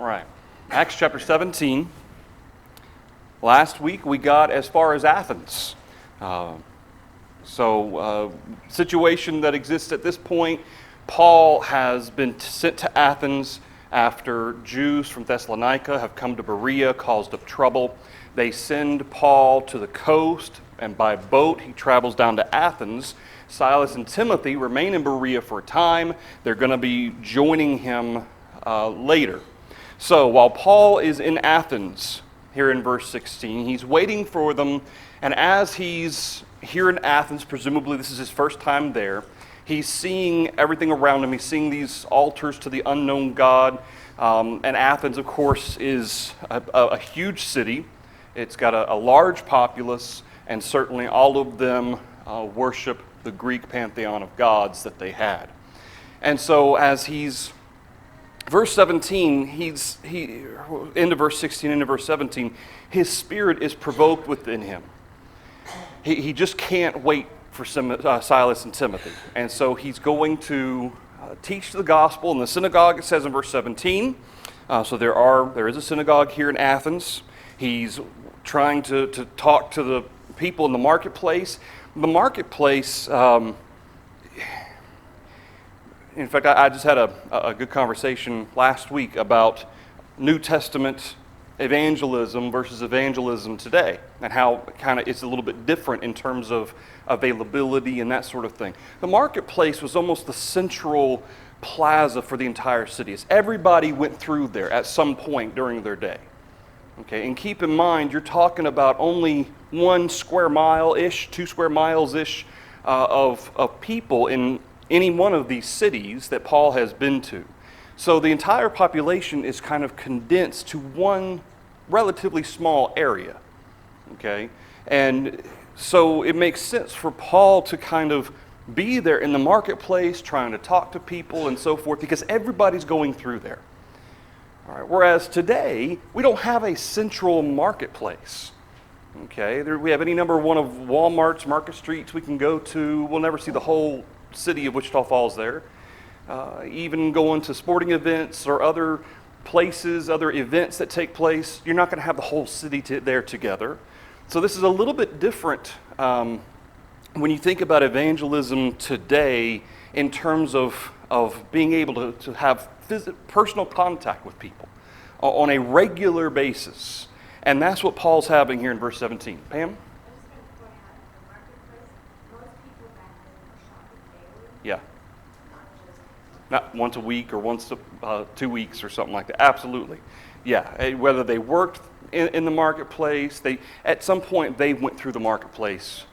right. Acts chapter 17. Last week we got as far as Athens. Situation that exists at this point, Paul has been sent to Athens after Jews from Thessalonica have come to Berea, caused up trouble. They send Paul to the coast, and by boat he travels down to Athens. Silas and Timothy remain in Berea for a time. They're going to be joining him later. So while Paul is in Athens, here in verse 16, he's waiting for them, and as he's here in Athens, presumably this is his first time there, he's seeing everything around him. He's seeing these altars to the unknown God, and Athens, of course, is a huge city. It's got a large populace, and certainly all of them worship the Greek pantheon of gods that they had. And so as he's verse 17, into verse 16, into verse 17, his spirit is provoked within him. He just can't wait for Silas and Timothy. And so he's going to teach the gospel in the synagogue, it says in verse 17. So there is a synagogue here in Athens. He's trying to talk to the people in the marketplace. The marketplace, in fact, I just had a good conversation last week about New Testament evangelism versus evangelism today, and how kind of it's a little bit different in terms of availability and that sort of thing. The marketplace was almost the central plaza for the entire city. Everybody went through there at some point during their day. Okay, and keep in mind, you're talking about only 1 square mile-ish, 2 square miles-ish of people in any one of these cities that Paul has been to. So the entire population is kind of condensed to one relatively small area. Okay, and so it makes sense for Paul to kind of be there in the marketplace, trying to talk to people and so forth, because everybody's going through there. All right, whereas today, we don't have a central marketplace. Okay, we have any number one of Walmart's, market streets we can go to. We'll never see the whole city of Wichita Falls there. Even going to sporting events or other places, other events that take place, you're not going to have the whole city there together. So this is a little bit different when you think about evangelism today in terms of being able to have personal contact with people on a regular basis. And that's what Paul's having here in verse 17. Pam? Yeah. Not once a week or once 2 weeks or something like that. Absolutely. Yeah. Whether they worked in the marketplace, at some point they went through the marketplace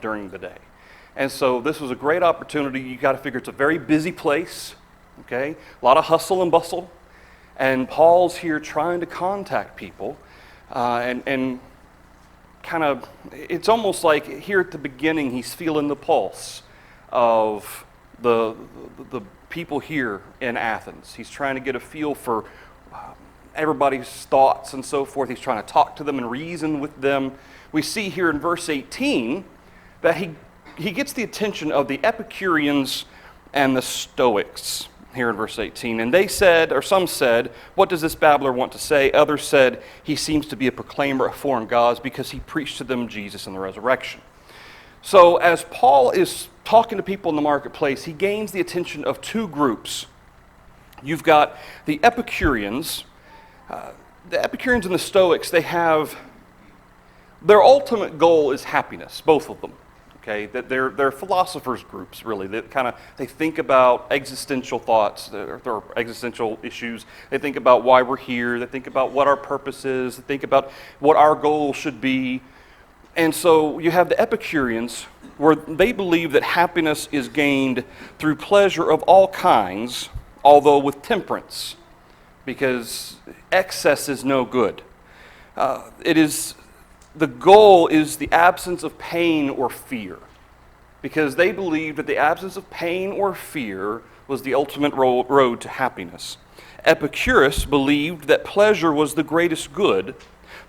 during the day. And so this was a great opportunity. You got to figure it's a very busy place. Okay, a lot of hustle and bustle, and Paul's here trying to contact people, and kind of, it's almost like here at the beginning he's feeling the pulse of the people here in Athens. He's trying to get a feel for everybody's thoughts and so forth. He's trying to talk to them and reason with them. We see here in verse 18 that he gets the attention of the Epicureans and the Stoics. Here in verse 18, and they said, or some said, what does this babbler want to say? Others said, he seems to be a proclaimer of foreign gods because he preached to them Jesus and the resurrection. So as Paul is talking to people in the marketplace, he gains the attention of two groups. You've got the Epicureans. The Epicureans and the Stoics, their ultimate goal is happiness, both of them. Okay, that they're philosophers groups, really. They think about existential thoughts, or existential issues. They think about why we're here. They think about what our purpose is. They think about what our goal should be. And so you have the Epicureans, where they believe that happiness is gained through pleasure of all kinds, although with temperance, because excess is no good. The goal is the absence of pain or fear, because they believed that the absence of pain or fear was the ultimate road to happiness. Epicurus believed that pleasure was the greatest good,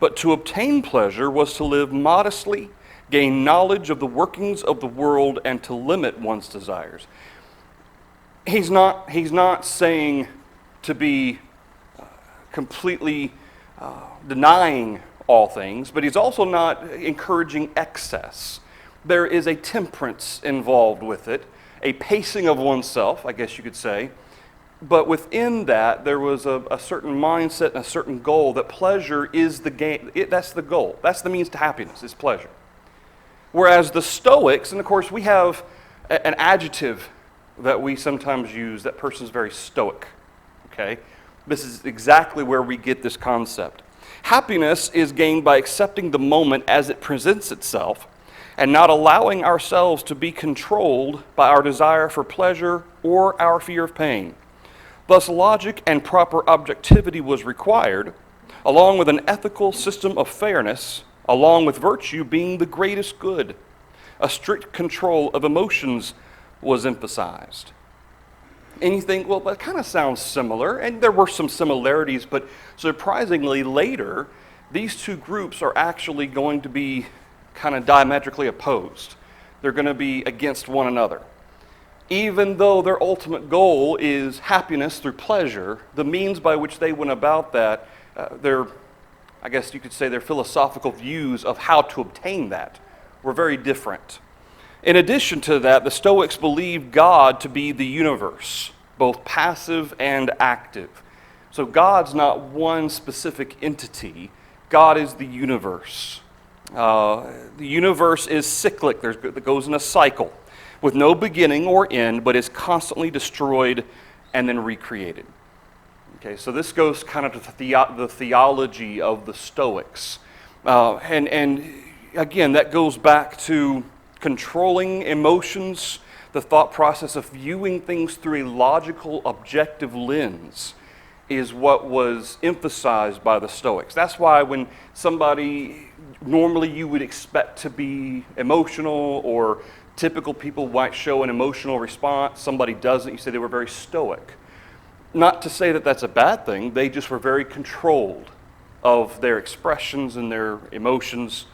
but to obtain pleasure was to live modestly, gain knowledge of the workings of the world, and to limit one's desires. He's not saying to be completely denying all things, but he's also not encouraging excess. There is a temperance involved with it, a pacing of oneself, I guess you could say. But within that, there was a certain mindset and a certain goal that pleasure is the game. That's the goal. That's the means to happiness, is pleasure. Whereas the Stoics, and of course we have an adjective that we sometimes use, that person is very stoic. Okay? This is exactly where we get this concept. Happiness is gained by accepting the moment as it presents itself and not allowing ourselves to be controlled by our desire for pleasure or our fear of pain. Thus, logic and proper objectivity was required, along with an ethical system of fairness, along with virtue being the greatest good. A strict control of emotions was emphasized. And you think, well, that kind of sounds similar, and there were some similarities, but surprisingly later, these two groups are actually going to be kind of diametrically opposed. They're going to be against one another. Even though their ultimate goal is happiness through pleasure, the means by which they went about that, I guess you could say their philosophical views of how to obtain that were very different. In addition to that, the Stoics believed God to be the universe, both passive and active. So God's not one specific entity. God is the universe. The universe is cyclic. It goes in a cycle with no beginning or end, but is constantly destroyed and then recreated. Okay, so this goes kind of to the theology of the Stoics. And again, that goes back to controlling emotions, the thought process of viewing things through a logical, objective lens is what was emphasized by the Stoics. That's why when somebody, normally you would expect to be emotional, or typical people might show an emotional response, somebody doesn't, you say they were very stoic. Not to say that that's a bad thing, they just were very controlled of their expressions and their emotions.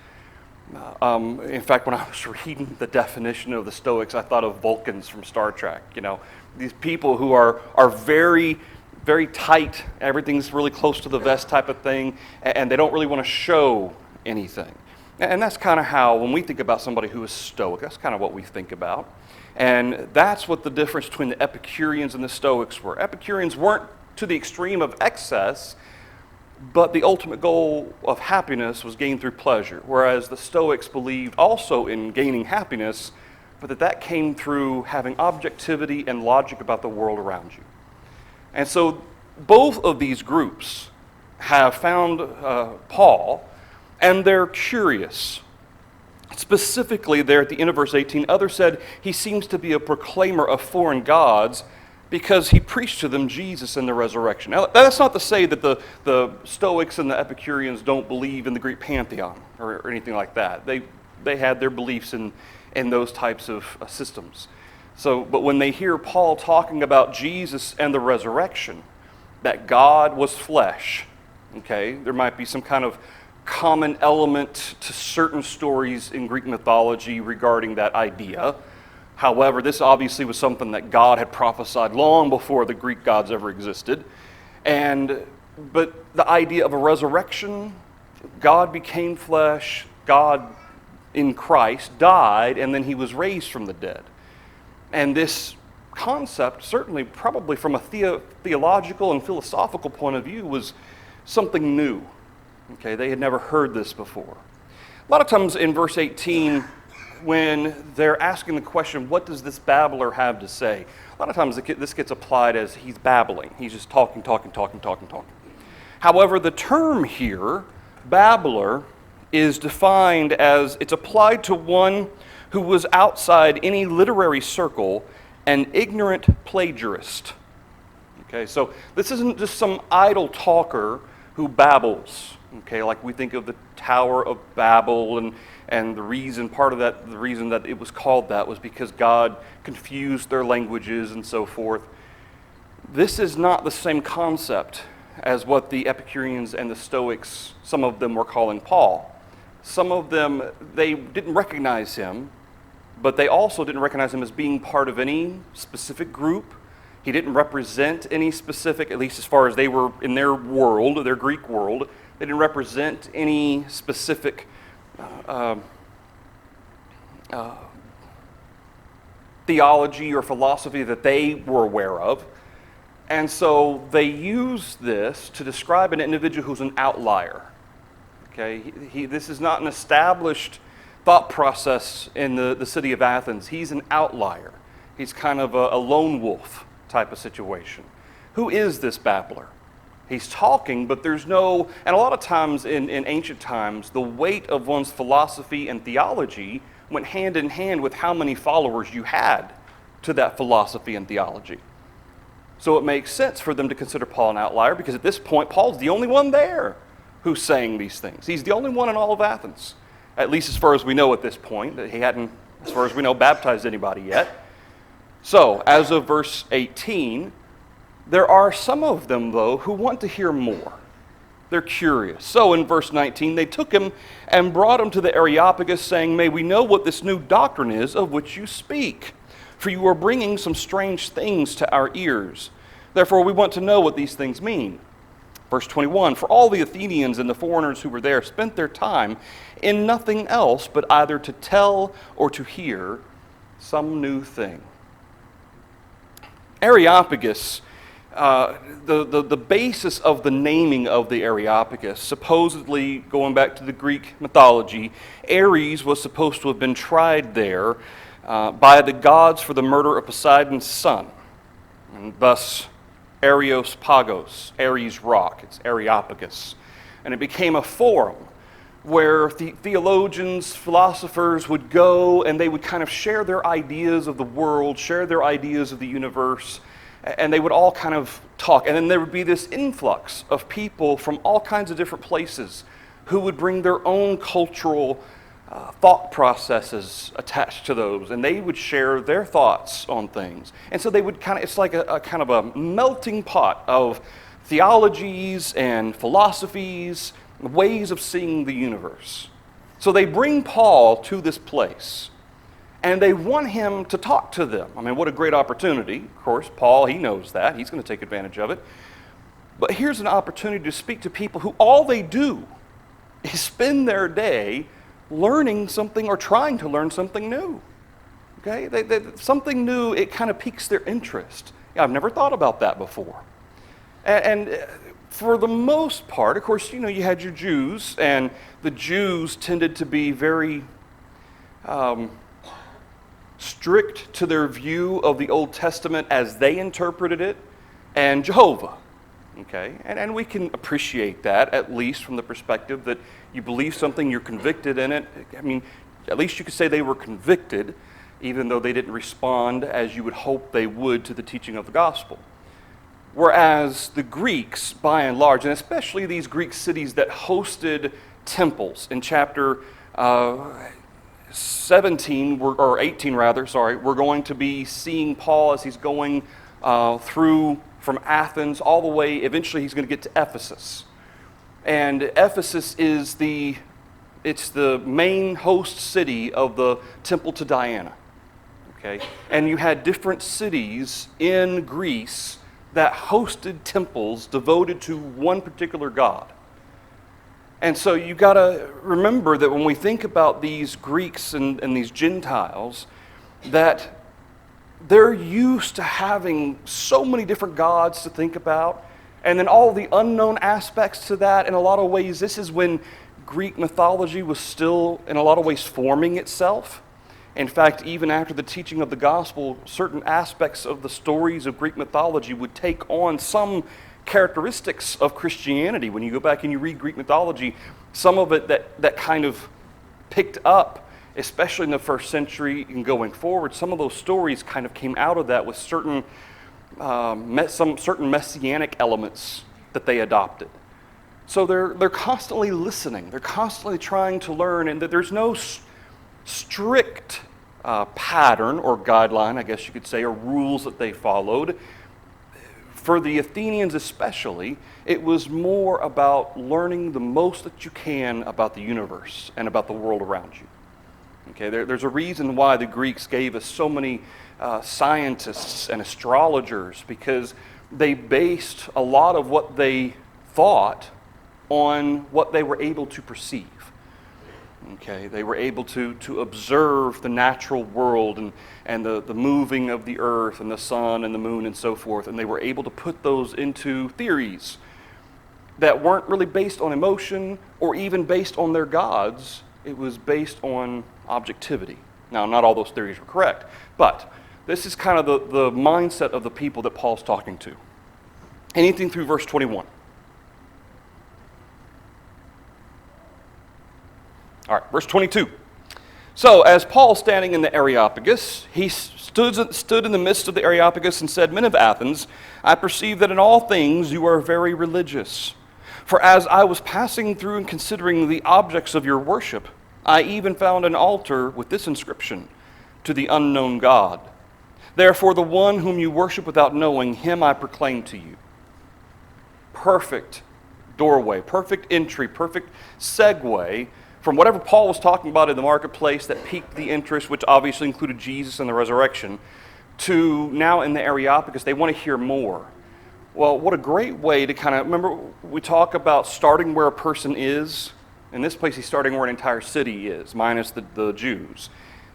In fact, when I was reading the definition of the Stoics, I thought of Vulcans from Star Trek. You know, these people who are very, very tight, everything's really close to the vest type of thing, and they don't really want to show anything. And that's kind of how, when we think about somebody who is stoic, that's kind of what we think about. And that's what the difference between the Epicureans and the Stoics were. Epicureans weren't to the extreme of excess, but the ultimate goal of happiness was gained through pleasure, whereas the Stoics believed also in gaining happiness, but that came through having objectivity and logic about the world around you. And so both of these groups have found Paul, and they're curious. Specifically there at the end of verse 18, others said he seems to be a proclaimer of foreign gods because he preached to them Jesus and the resurrection. Now, that's not to say that the Stoics and the Epicureans don't believe in the Greek pantheon or anything like that. They had their beliefs in those types of systems. So, but when they hear Paul talking about Jesus and the resurrection, that God was flesh, okay, there might be some kind of common element to certain stories in Greek mythology regarding that idea. However, this obviously was something that God had prophesied long before the Greek gods ever existed. But the idea of a resurrection, God became flesh, God in Christ died, and then he was raised from the dead. And this concept, certainly probably from a theological and philosophical point of view, was something new. Okay, they had never heard this before. A lot of times in verse 18, when they're asking the question, what does this babbler have to say? A lot of times this gets applied as he's babbling. He's just talking. However, the term here, babbler, is defined as it's applied to one who was outside any literary circle, an ignorant plagiarist. Okay, so this isn't just some idle talker who babbles. Okay, like we think of the Tower of Babel, and the reason that it was called that was because God confused their languages and so forth. This is not the same concept as what the Epicureans and the Stoics, some of them were calling Paul. Some of them, they didn't recognize him, but they also didn't recognize him as being part of any specific group, He didn't represent any specific, at least as far as they were in their world, their Greek world, they didn't represent any specific theology or philosophy that they were aware of. And so they use this to describe an individual who's an outlier. Okay, this is not an established thought process in the city of Athens. He's an outlier. He's kind of a lone wolf type of situation. Who is this babbler? He's talking, but there's no, and a lot of times in ancient times, the weight of one's philosophy and theology went hand in hand with how many followers you had to that philosophy and theology. So it makes sense for them to consider Paul an outlier, because at this point, Paul's the only one there who's saying these things. He's the only one in all of Athens, at least as far as we know at this point. He hadn't, as far as we know, baptized anybody yet. So, as of verse 18, there are some of them, though, who want to hear more. They're curious. So in verse 19, they took him and brought him to the Areopagus, saying, "May we know what this new doctrine is of which you speak? For you are bringing some strange things to our ears. Therefore we want to know what these things mean." Verse 21, "For all the Athenians and the foreigners who were there spent their time in nothing else but either to tell or to hear some new thing." Areopagus, the basis of the naming of the Areopagus, supposedly going back to the Greek mythology, Ares was supposed to have been tried there by the gods for the murder of Poseidon's son, and thus Areos Pagos, Ares Rock, it's Areopagus. And it became a forum where theologians, philosophers would go and they would kind of share their ideas of the world, share their ideas of the universe, and they would all kind of talk. And then there would be this influx of people from all kinds of different places who would bring their own cultural thought processes attached to those, and they would share their thoughts on things. And so they would kind of, it's like a kind of a melting pot of theologies and philosophies, ways of seeing the universe. So they bring Paul to this place, and they want him to talk to them. I mean, what a great opportunity. Of course, Paul, he knows that. He's going to take advantage of it. But here's an opportunity to speak to people who all they do is spend their day learning something or trying to learn something new. Okay? Something new, it kind of piques their interest. Yeah, I've never thought about that before. And for the most part, of course, you know, you had your Jews, and the Jews tended to be very strict to their view of the Old Testament as they interpreted it, and Jehovah. Okay, and we can appreciate that, at least from the perspective that you believe something, you're convicted in it. I mean, at least you could say they were convicted, even though they didn't respond as you would hope they would to the teaching of the gospel. Whereas the Greeks, by and large, and especially these Greek cities that hosted temples, in chapter 17, or 18 rather, we're going to be seeing Paul as he's going through from Athens all the way, eventually he's going to get to Ephesus. And Ephesus is the main host city of the temple to Diana. Okay? And you had different cities in Greece that hosted temples devoted to one particular god. And so you got to remember that when we think about these Greeks and these Gentiles, that they're used to having so many different gods to think about, and then all the unknown aspects to that. In a lot of ways, this is when Greek mythology was still, in a lot of ways, forming itself. In fact, even after the teaching of the gospel, certain aspects of the stories of Greek mythology would take on some characteristics of Christianity. When you go back and you read Greek mythology, some of it that kind of picked up, especially in the first century and going forward, some of those stories kind of came out of that with certain certain messianic elements that they adopted. So they're constantly listening. They're constantly trying to learn, and that there's no strict pattern or guideline, I guess you could say, or rules that they followed. For the Athenians especially, it was more about learning the most that you can about the universe and about the world around you. Okay, there's a reason why the Greeks gave us so many scientists and astrologers, because they based a lot of what they thought on what they were able to perceive. Okay, they were able to observe the natural world and the moving of the earth and the sun and the moon and so forth, and they were able to put those into theories that weren't really based on emotion or even based on their gods. It was based on objectivity. Now, not all those theories were correct, but this is kind of the mindset of the people that Paul's talking to. Anything through verse 21. All right, verse 22. So, as Paul standing in the Areopagus, he stood in the midst of the Areopagus and said, "Men of Athens, I perceive that in all things you are very religious. For as I was passing through and considering the objects of your worship, I even found an altar with this inscription, 'To the unknown God.' Therefore the one whom you worship without knowing, him I proclaim to you." Perfect doorway, perfect entry, perfect segue from whatever Paul was talking about in the marketplace that piqued the interest, which obviously included Jesus and the resurrection, to now in the Areopagus. They want to hear more. Well, what a great way to kind of, remember we talk about starting where a person is. In this place, he's starting where an entire city is, minus the Jews.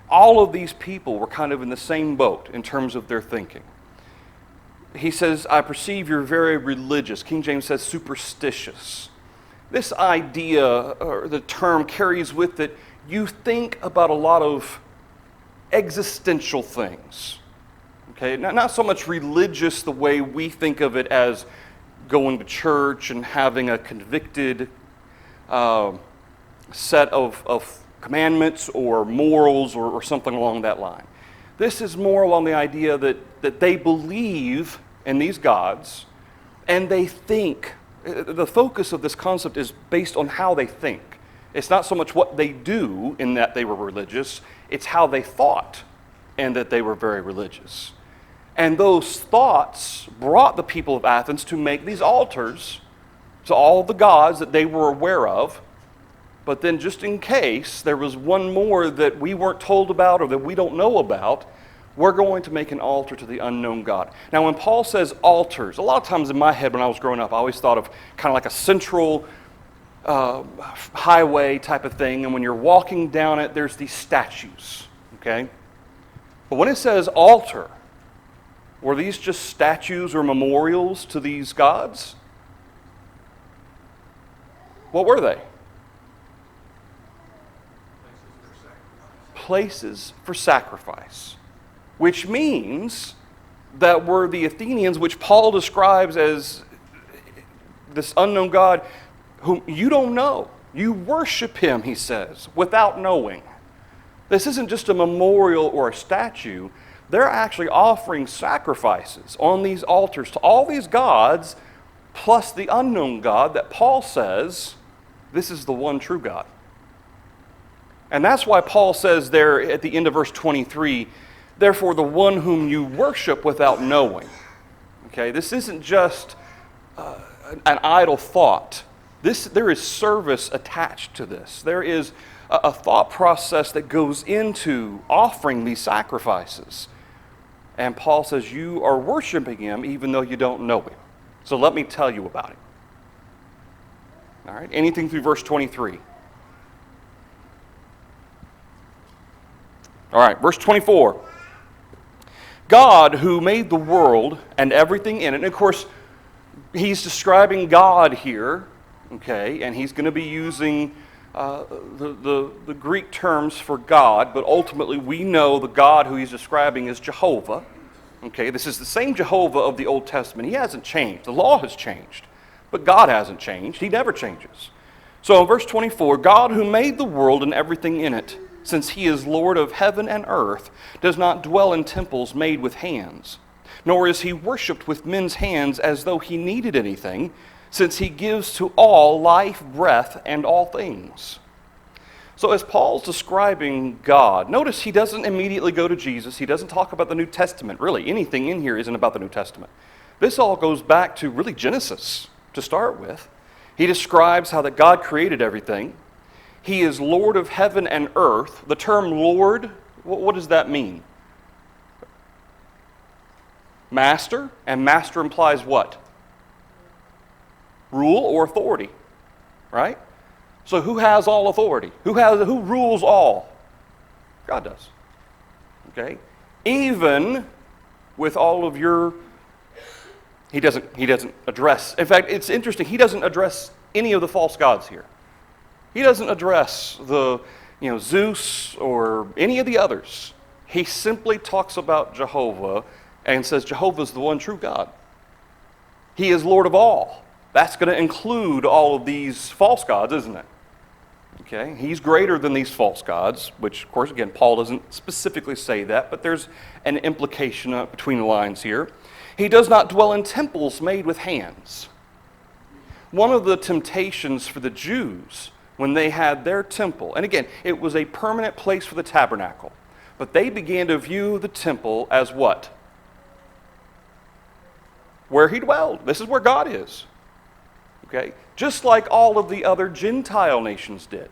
All of these people were kind of in the same boat in terms of their thinking. He says, "I perceive you're very religious." King James says superstitious. This idea, or the term, carries with it, you think about a lot of existential things. Okay, not so much religious the way we think of it as going to church and having a convicted set of commandments or morals or something along that line. This is more along the idea that they believe in these gods and they think. The focus of this concept is based on how they think. It's not so much what they do in that they were religious, it's how they thought and that they were very religious. And those thoughts brought the people of Athens to make these altars to all the gods that they were aware of. But then just in case there was one more that we weren't told about or that we don't know about, we're going to make an altar to the unknown God. Now, when Paul says altars, a lot of times in my head when I was growing up, I always thought of kind of like a central highway type of thing, and when you're walking down it, there's these statues, okay? But when it says altar, were these just statues or memorials to these gods? What were they? Places for sacrifice. Which means that were the Athenians, which Paul describes as this unknown God whom you don't know. You worship him, he says, without knowing. This isn't just a memorial or a statue. They're actually offering sacrifices on these altars to all these gods, plus the unknown God that Paul says, this is the one true God. And that's why Paul says there at the end of verse 23, "Therefore the one whom you worship without knowing." Okay, this isn't just an idle thought. There is service attached to this. There is a thought process that goes into offering these sacrifices. And Paul says you are worshiping him even though you don't know him. So let me tell you about him. All right, anything through verse 23. All right, verse 24. God who made the world and everything in it. And of course, he's describing God here, okay, and he's going to be using the Greek terms for God, but ultimately we know the God who he's describing is Jehovah. Okay, this is the same Jehovah of the Old Testament. He hasn't changed. The law has changed, but God hasn't changed. He never changes. So in verse 24, God who made the world and everything in it, since he is Lord of heaven and earth, does not dwell in temples made with hands, nor is he worshipped with men's hands as though he needed anything, since he gives to all life, breath, and all things. So as Paul's describing God, notice he doesn't immediately go to Jesus. He doesn't talk about the New Testament. Really, anything in here isn't about the New Testament. This all goes back to really Genesis to start with. He describes how that God created everything. He is Lord of heaven and earth. The term Lord, what does that mean? Master, and master implies what? Rule or authority, right? So who has all authority? Who rules all? God does. Okay? Even with all of your, he doesn't address, in fact, it's interesting, he doesn't address any of the false gods here. He doesn't address the, Zeus or any of the others. He simply talks about Jehovah and says Jehovah is the one true God. He is Lord of all. That's going to include all of these false gods, isn't it? Okay, he's greater than these false gods, which, of course, again, Paul doesn't specifically say that, but there's an implication between the lines here. He does not dwell in temples made with hands. One of the temptations for the Jews when they had their temple, and again, it was a permanent place for the tabernacle, but they began to view the temple as what? Where he dwelled. This is where God is. Okay? Just like all of the other Gentile nations did.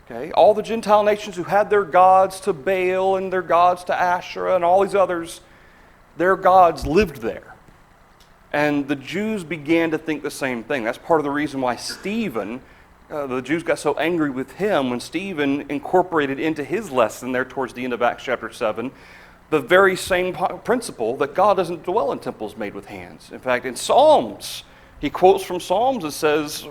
Okay? All the Gentile nations who had their gods to Baal and their gods to Asherah and all these others, their gods lived there. And the Jews began to think the same thing. That's part of the reason why Stephen, the Jews got so angry with him when Stephen incorporated into his lesson there towards the end of Acts chapter 7, the very same principle that God doesn't dwell in temples made with hands. In fact, in Psalms, he quotes from Psalms and says,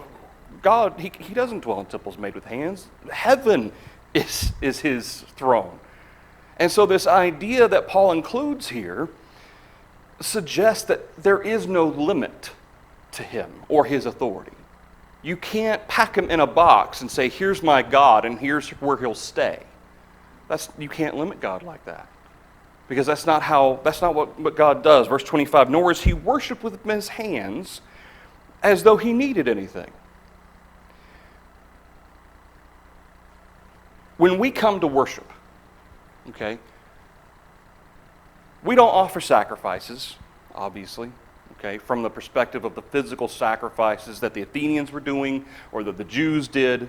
God, he doesn't dwell in temples made with hands. Heaven is his throne. And so this idea that Paul includes here suggests that there is no limit to him or his authority. You can't pack him in a box and say, here's my God and here's where he'll stay. You can't limit God like that. Because that's not what God does. Verse 25, nor is he worshipped with his hands as though he needed anything. When we come to worship, okay, we don't offer sacrifices, obviously, okay, from the perspective of the physical sacrifices that the Athenians were doing or that the Jews did.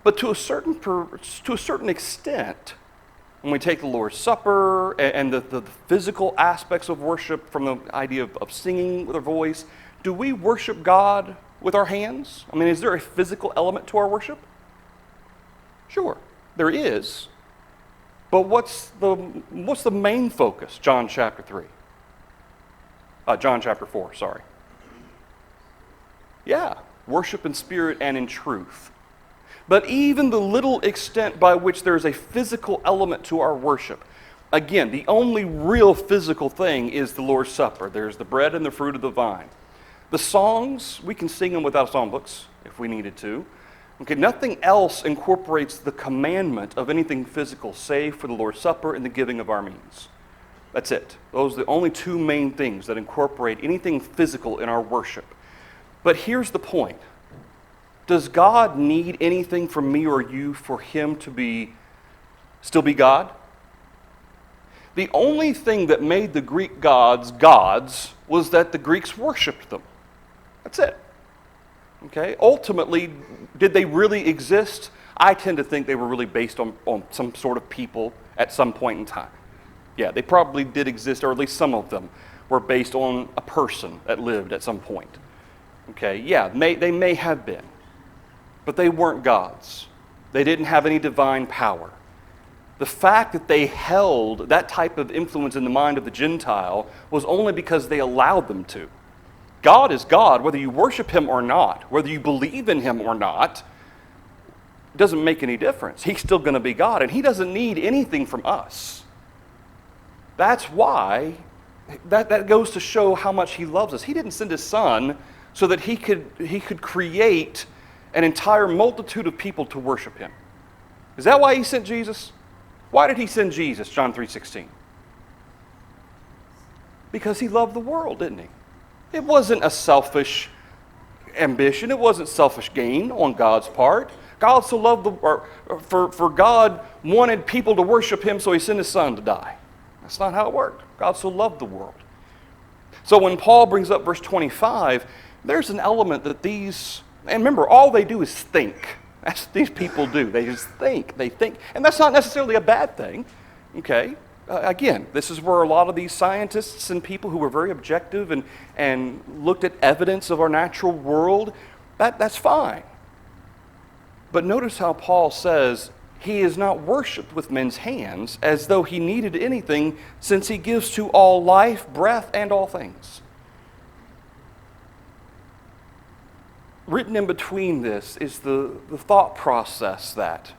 But to a certain extent, when we take the Lord's Supper and the physical aspects of worship from the idea of singing with our voice, do we worship God with our hands? I mean, is there a physical element to our worship? Sure, there is. But what's the main focus? John chapter 4, sorry. Yeah, worship in spirit and in truth. But even the little extent by which there's a physical element to our worship, again, the only real physical thing is the Lord's Supper. There's the bread and the fruit of the vine. The songs, we can sing them without songbooks if we needed to. Okay, nothing else incorporates the commandment of anything physical save for the Lord's Supper and the giving of our means. That's it. Those are the only two main things that incorporate anything physical in our worship. But here's the point. Does God need anything from me or you for him to still be God? The only thing that made the Greek gods gods was that the Greeks worshipped them. That's it. Okay? Ultimately, did they really exist? I tend to think they were really based on some sort of people at some point in time. Yeah, they probably did exist, or at least some of them were based on a person that lived at some point. Okay, yeah, they may have been. But they weren't gods. They didn't have any divine power. The fact that they held that type of influence in the mind of the Gentile was only because they allowed them to. God is God, whether you worship him or not, whether you believe in him or not, it doesn't make any difference. He's still going to be God, and he doesn't need anything from us. That's why, that goes to show how much he loves us. He didn't send his son so that he could create an entire multitude of people to worship him. Is that why he sent Jesus? Why did he send Jesus, John 3:16? Because he loved the world, didn't he? It wasn't a selfish ambition. It wasn't selfish gain on God's part. God so loved for God wanted people to worship him, so he sent his son to die. That's not how it worked. God so loved the world. So when Paul brings up verse 25, there's an element that and remember, all they do is think. That's what these people do. They just think. They think. And that's not necessarily a bad thing. Okay? Again, this is where a lot of these scientists and people who were very objective and looked at evidence of our natural world, that's fine. But notice how Paul says he is not worshipped with men's hands as though he needed anything, since he gives to all life, breath, and all things. Written in between this is the thought process that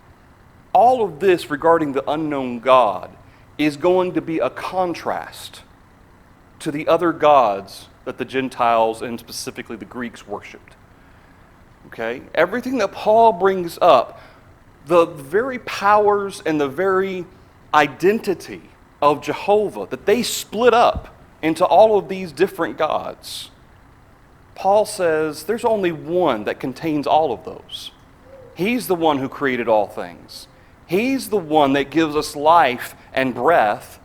all of this regarding the unknown God is going to be a contrast to the other gods that the Gentiles and specifically the Greeks worshipped. Okay? Everything that Paul brings up, the very powers and the very identity of Jehovah, that they split up into all of these different gods, Paul says there's only one that contains all of those. He's the one who created all things. He's the one that gives us life and breath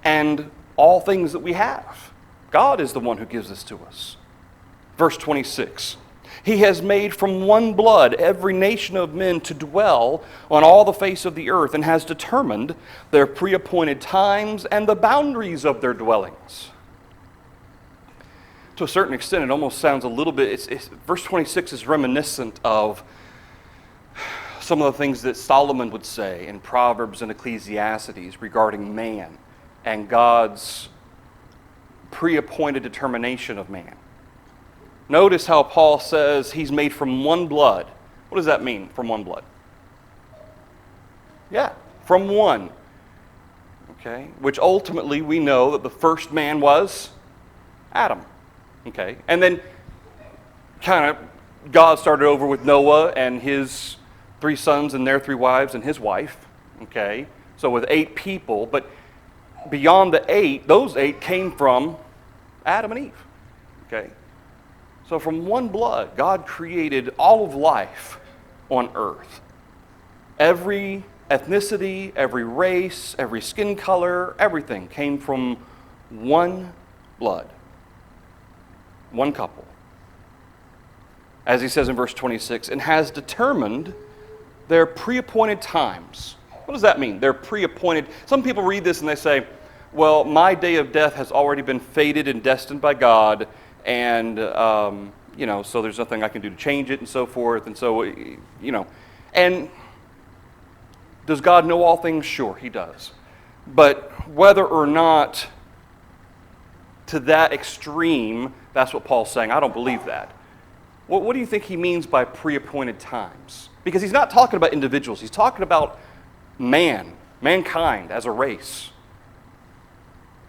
and all things that we have. God is the one who gives this to us. Verse 26. He has made from one blood every nation of men to dwell on all the face of the earth, and has determined their pre-appointed times and the boundaries of their dwellings. To a certain extent, it almost sounds a little bit, verse 26 is reminiscent of some of the things that Solomon would say in Proverbs and Ecclesiastes regarding man and God's pre-appointed determination of man. Notice how Paul says he's made from one blood. What does that mean, from one blood? Yeah, from one. Okay, which ultimately we know that the first man was Adam. Okay, and then kind of God started over with Noah and his 3 sons and their 3 wives and his wife. Okay, so with 8 people, but beyond the 8, those 8 came from Adam and Eve. Okay, so from one blood, God created all of life on earth. Every ethnicity, every race, every skin color, everything came from one blood. One couple. As he says in verse 26, and has determined their pre-appointed times. What does that mean? They're pre-appointed. Some people read this and they say, well, my day of death has already been fated and destined by God, and, so there's nothing I can do to change it and so forth. And so, and does God know all things? Sure, he does. But whether or not to that extreme, that's what Paul's saying. I don't believe that. What do you think he means by pre-appointed times? Because he's not talking about individuals. He's talking about mankind as a race.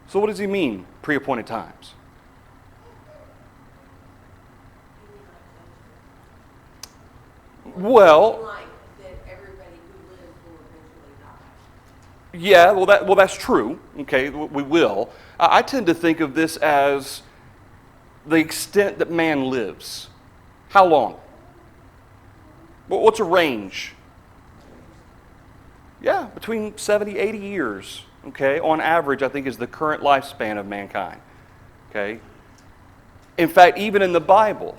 So what does he mean, pre-appointed times? Well, yeah, well, that's true. Okay, we will. I tend to think of this as the extent that man lives. How long? What's a range? Yeah, between 70, 80 years. Okay, on average, I think is the current lifespan of mankind. Okay. In fact, even in the Bible,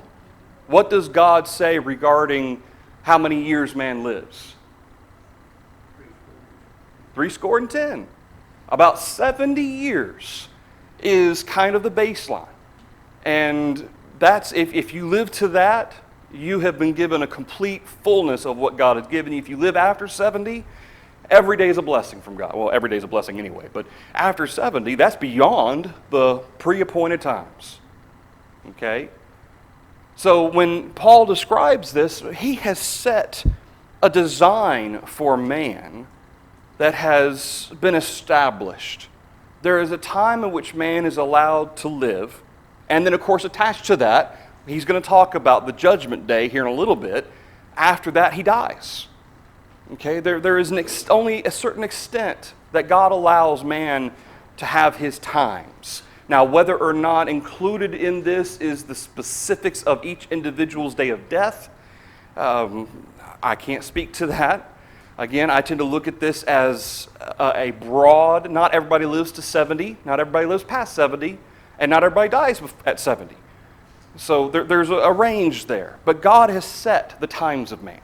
what does God say regarding how many years man lives? 70. About 70 years is kind of the baseline. And that's, if you live to that, you have been given a complete fullness of what God has given you. If you live after 70, every day is a blessing from God. Well, every day is a blessing anyway, but after 70, that's beyond the pre-appointed times. Okay? So when Paul describes this, he has set a design for man that has been established. There is a time in which man is allowed to live, and then of course attached to that, he's going to talk about the judgment day here in a little bit. After that, he dies. Okay, there is only a certain extent that God allows man to have his times. Now, whether or not included in this is the specifics of each individual's day of death, I can't speak to that. Again, I tend to look at this as a broad, not everybody lives to 70, not everybody lives past 70, and not everybody dies at 70. So there's a range there. But God has set the times of man.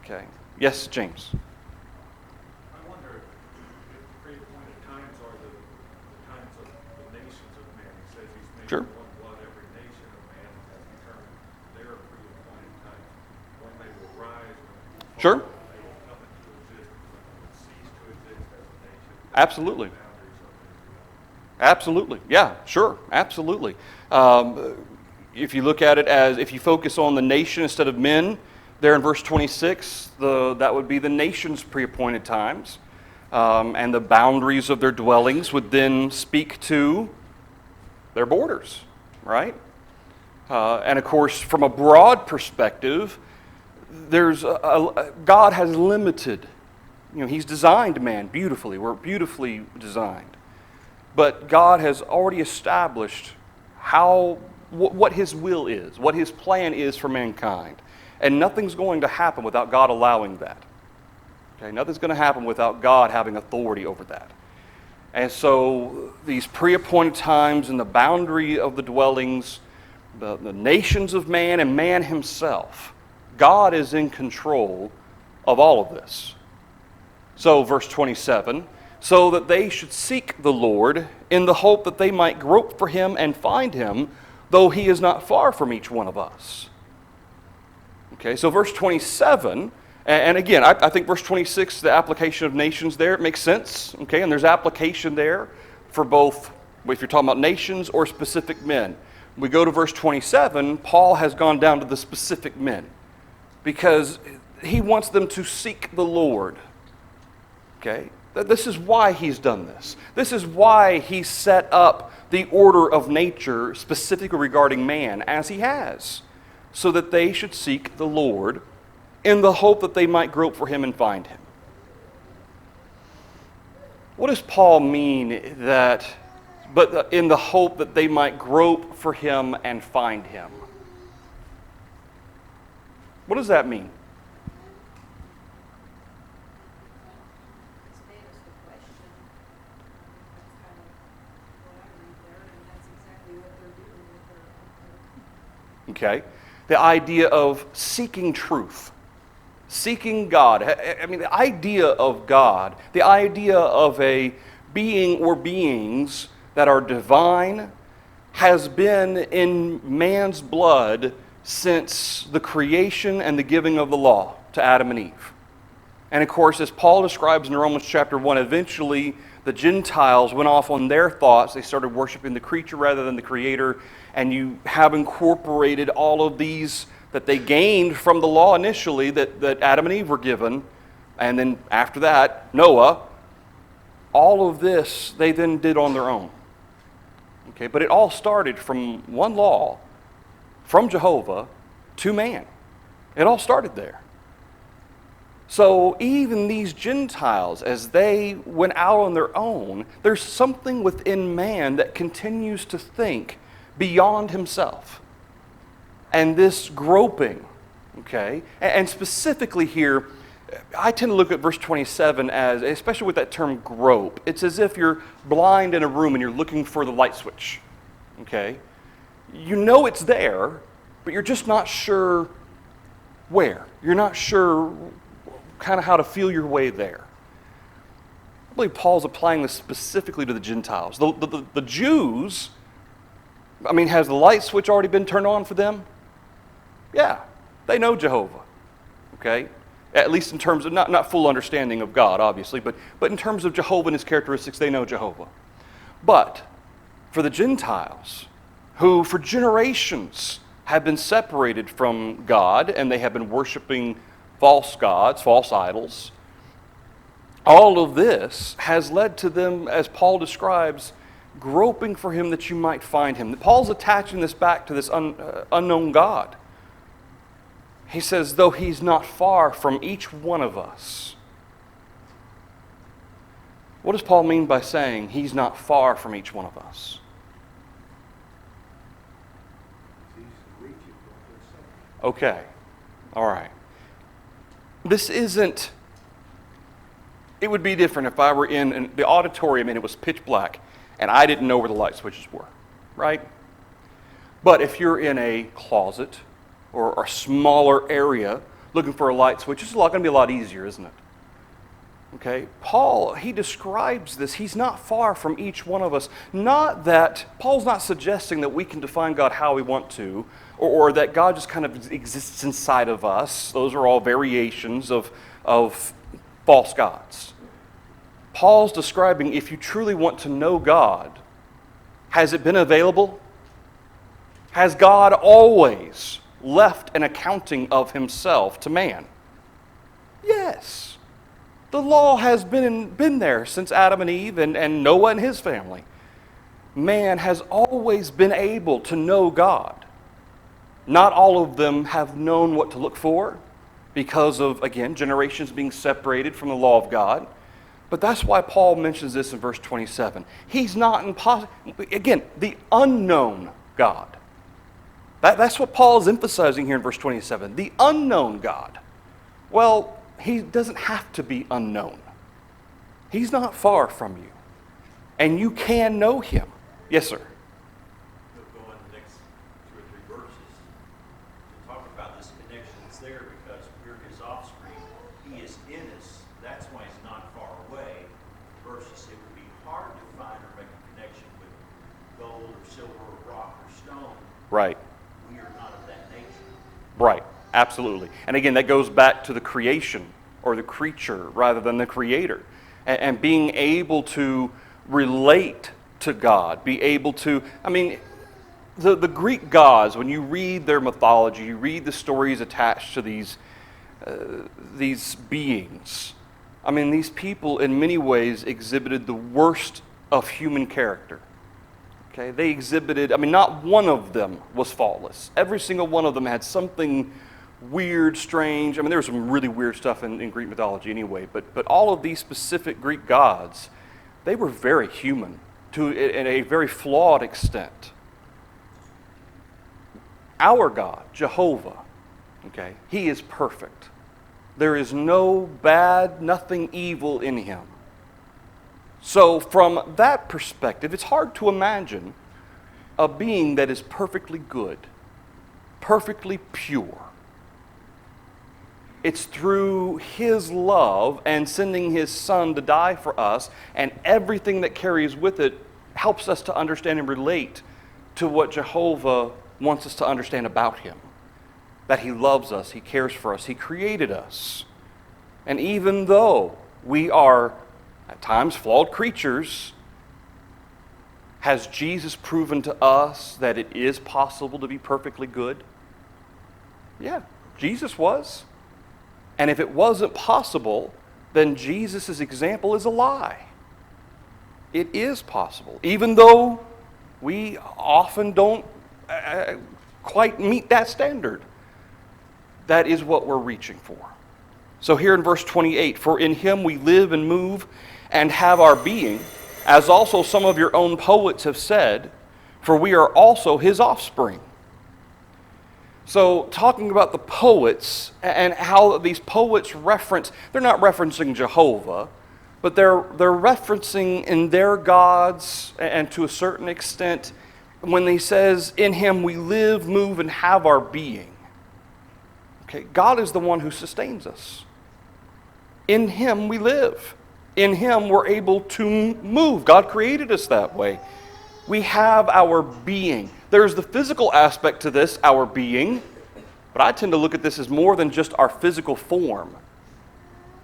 Okay. Yes, James? I wonder if pre-appointed Sure. Absolutely. Absolutely. Yeah, sure. Absolutely. If you look at it as, if you focus on the nation instead of men, there in verse 26, that would be the nation's pre-appointed times. And the boundaries of their dwellings would then speak to their borders, right? And of course, from a broad perspective, God has limited. He's designed man beautifully. We're beautifully designed. But God has already established what His will is, what His plan is for mankind. And nothing's going to happen without God allowing that. Okay, nothing's going to happen without God having authority over that. And so these pre-appointed times and the boundary of the dwellings, the nations of man and man himself, God is in control of all of this. So verse 27, so that they should seek the Lord in the hope that they might grope for Him and find Him, though He is not far from each one of us. Okay, so verse 27, and again, I think verse 26, the application of nations there, it makes sense. Okay, and there's application there for both, if you're talking about nations or specific men. We go to verse 27, Paul has gone down to the specific men because he wants them to seek the Lord. Okay, this is why he's done this. This is why he set up the order of nature specifically regarding man as he has, so that they should seek the Lord in the hope that they might grope for Him and find Him. What does Paul mean but in the hope that they might grope for Him and find Him? What does that mean? Okay, the idea of seeking truth, seeking God. I mean, the idea of God, the idea of a being or beings that are divine has been in man's blood since the creation and the giving of the law to Adam and Eve. And of course, as Paul describes in Romans chapter 1, eventually the Gentiles went off on their thoughts. They started worshiping the creature rather than the Creator. And you have incorporated all of these that they gained from the law initially that Adam and Eve were given. And then after that, Noah. All of this they then did on their own. Okay, but it all started from one law, from Jehovah to man. It all started there. So even these Gentiles, as they went out on their own, there's something within man that continues to think beyond himself. And this groping, okay, and specifically here, I tend to look at verse 27 as, especially with that term grope, it's as if you're blind in a room and you're looking for the light switch, okay? You know it's there, but you're just not sure where. You're not sure kind of how to feel your way there. I believe Paul's applying this specifically to the Gentiles. The Jews, I mean, has the light switch already been turned on for them? Yeah, they know Jehovah, okay? At least in terms of, not full understanding of God, obviously, but in terms of Jehovah and His characteristics, they know Jehovah. But for the Gentiles, who for generations have been separated from God, and they have been worshiping false gods, false idols, all of this has led to them, as Paul describes, groping for Him that you might find Him. Paul's attaching this back to this unknown God. He says, though He's not far from each one of us. What does Paul mean by saying He's not far from each one of us? Okay, all right. This isn't, it would be different if I were in the auditorium and it was pitch black and I didn't know where the light switches were, right? But if you're in a closet or a smaller area looking for a light switch, it's going to be a lot easier, isn't it? Okay, Paul, he describes this. He's not far from each one of us. Not that, Paul's not suggesting that we can define God how we want to, or that God just kind of exists inside of us. Those are all variations of false gods. Paul's describing, if you truly want to know God, has it been available? Has God always left an accounting of himself to man? Yes. The law has been there since Adam and Eve and Noah and his family. Man has always been able to know God. Not all of them have known what to look for because of, again, generations being separated from the law of God. But that's why Paul mentions this in verse 27. He's not impossible. Again, the unknown God. That's what Paul is emphasizing here in verse 27. The unknown God. Well, he doesn't have to be unknown. He's not far from you. And you can know him. Yes, sir. We'll go on the next 2 or 3 verses to talk about this connection that's there because we're his offspring. He is in us. That's why he's not far away. Versus it would be hard to find or make a connection with gold or silver or rock or stone. Right. We are not of that nature. Right. Absolutely. And again, that goes back to the creation or the creature rather than the creator. And being able to relate to God, be able to, the Greek gods, when you read their mythology, you read the stories attached to these beings. These people in many ways exhibited the worst of human character. Okay, they exhibited, not one of them was faultless. Every single one of them had something weird, strange. There was some really weird stuff in Greek mythology anyway, but all of these specific Greek gods, they were very human to a very flawed extent. Our God, Jehovah, okay, he is perfect. There is no bad, nothing evil in him. So from that perspective, it's hard to imagine a being that is perfectly good, perfectly pure. It's through his love and sending his son to die for us, and everything that carries with it helps us to understand and relate to what Jehovah wants us to understand about him. That he loves us, he cares for us, he created us. And even though we are at times flawed creatures, has Jesus proven to us that it is possible to be perfectly good? Yeah, Jesus was. And if it wasn't possible, then Jesus' example is a lie. It is possible, even though we often don't quite meet that standard. That is what we're reaching for. So here in verse 28, for in him we live and move and have our being, as also some of your own poets have said, for we are also his offspring. So talking about the poets and how these poets reference, they're not referencing Jehovah, but they're referencing in their gods, and to a certain extent, when he says, in him we live, move, and have our being. Okay, God is the one who sustains us. In him we live. In him we're able to move. God created us that way. We have our being. There's the physical aspect to this, our being, but I tend to look at this as more than just our physical form.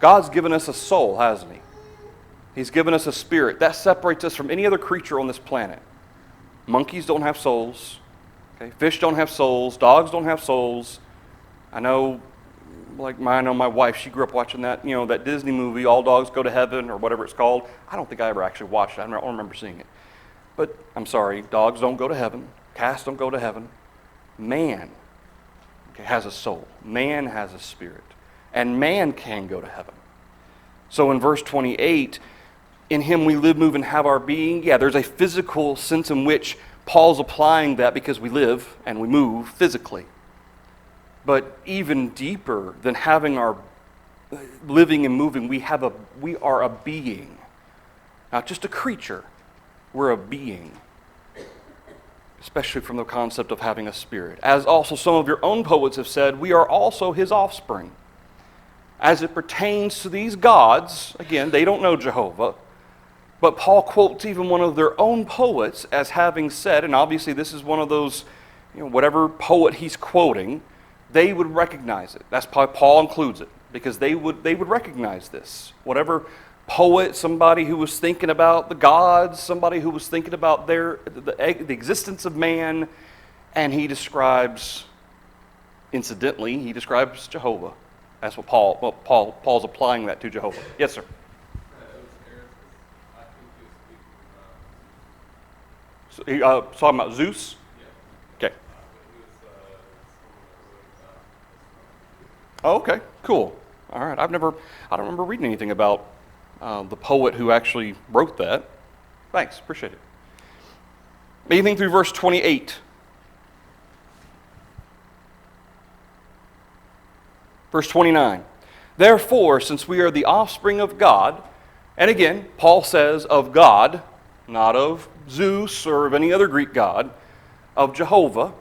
God's given us a soul, hasn't he? He's given us a spirit. That separates us from any other creature on this planet. Monkeys don't have souls. Okay? Fish don't have souls. Dogs don't have souls. I know my wife, she grew up watching that, that Disney movie, All Dogs Go to Heaven, or whatever it's called. I don't think I ever actually watched it. I don't remember seeing it. But I'm sorry, dogs don't go to heaven. Cats don't go to heaven. Man has a soul. Man has a spirit. And man can go to heaven. So in verse 28, in him we live, move, and have our being. Yeah, there's a physical sense in which Paul's applying that because we live and we move physically. But even deeper than having our living and moving, we are a being. Not just a creature. We're a being, especially from the concept of having a spirit. As also some of your own poets have said, we are also his offspring. as it pertains to these gods. Again, they don't know Jehovah, but Paul quotes even one of their own poets as having said, and obviously this is one of those, whatever poet he's quoting, they would recognize it. That's why Paul includes it, because they would recognize this. Whatever poet, somebody who was thinking about the gods, somebody who was thinking about the existence of man, and he describes, incidentally, he describes Jehovah. That's what Paul's applying that to Jehovah. Yes, sir. So, talking about Zeus? Okay. Oh, okay, cool. All right, I don't remember reading anything about the poet who actually wrote that. Thanks, appreciate it. Anything through verse 28. Verse 29. Therefore, since we are the offspring of God, and again, Paul says of God, not of Zeus or of any other Greek god, of Jehovah.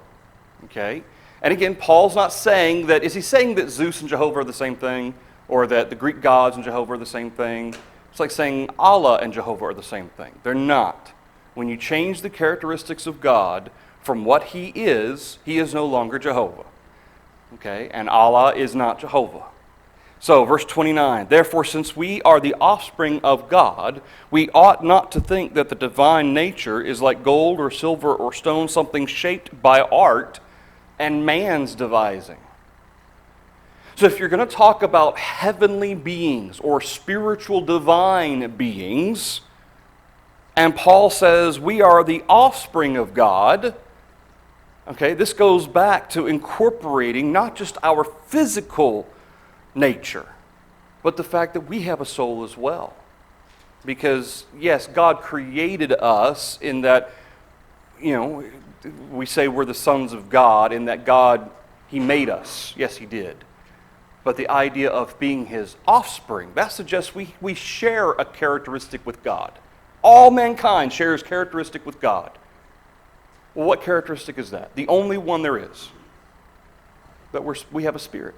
Okay? And again, Paul's not saying that, is he saying that Zeus and Jehovah are the same thing? Or that the Greek gods and Jehovah are the same thing? It's like saying Allah and Jehovah are the same thing. They're not. When you change the characteristics of God from what He is no longer Jehovah. Okay? And Allah is not Jehovah. So, verse 29, therefore, since we are the offspring of God, we ought not to think that the divine nature is like gold or silver or stone, something shaped by art and man's devising. So if you're going to talk about heavenly beings or spiritual divine beings, and Paul says we are the offspring of God, okay, this goes back to incorporating not just our physical nature, but the fact that we have a soul as well. Because, yes, God created us in that, we say we're the sons of God, in that God, He made us. Yes, He did. But the idea of being His offspring, that suggests we share a characteristic with God. All mankind shares characteristic with God. Well, what characteristic is that? The only one there is. That we have a spirit.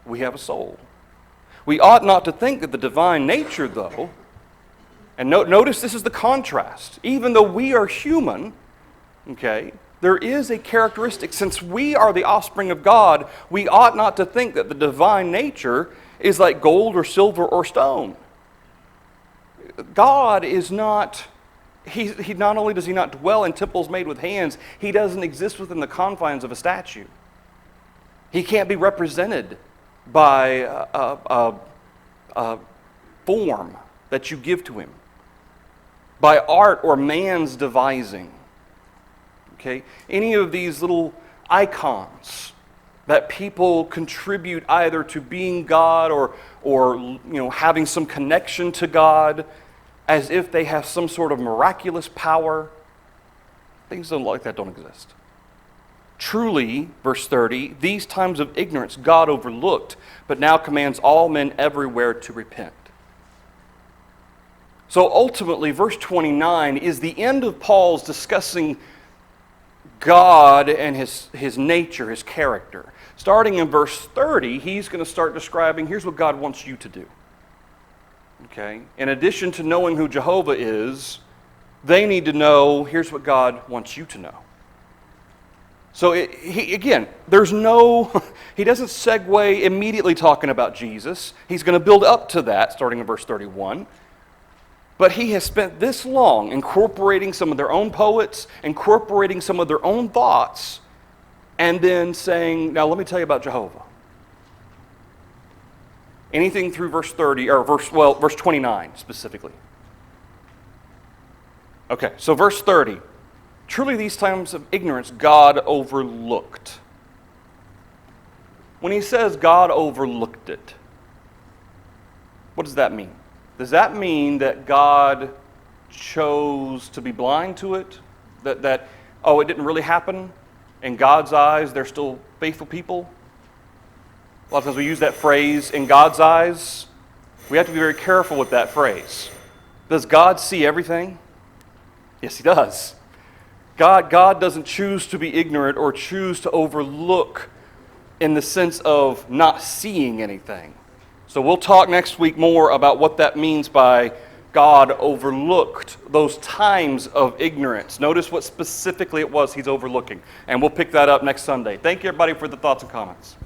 We have a soul. We ought not to think that the divine nature, though, and notice this is the contrast. Even though we are human, okay, there is a characteristic. Since we are the offspring of God, we ought not to think that the divine nature is like gold or silver or stone. God is not, he not only does He not dwell in temples made with hands, He doesn't exist within the confines of a statue. He can't be represented by a form that you give to Him, by art or man's devising. Okay? Any of these little icons that people contribute either to being God or having some connection to God as if they have some sort of miraculous power, things like that don't exist. Truly, verse 30, these times of ignorance God overlooked, but now commands all men everywhere to repent. So ultimately, verse 29 is the end of Paul's discussing God and his nature, His character. Starting in verse 30, he's going to start describing, here's what God wants you to do. Okay? In addition to knowing who Jehovah is, they need to know, here's what God wants you to know. So again, there's no, he doesn't segue immediately talking about Jesus. He's going to build up to that, starting in verse 31. But he has spent this long incorporating some of their own poets, incorporating some of their own thoughts, and then saying, now let me tell you about Jehovah. Anything through verse 30, or verse 29 specifically. Okay, so verse 30. Truly these times of ignorance God overlooked. When he says God overlooked it, what does that mean? Does that mean that God chose to be blind to it? That it didn't really happen? In God's eyes, they're still faithful people? A lot of times we use that phrase, in God's eyes. We have to be very careful with that phrase. Does God see everything? Yes, He does. God doesn't choose to be ignorant or choose to overlook in the sense of not seeing anything. So we'll talk next week more about what that means by God overlooked those times of ignorance. Notice what specifically it was he's overlooking. And we'll pick that up next Sunday. Thank you, everybody, for the thoughts and comments.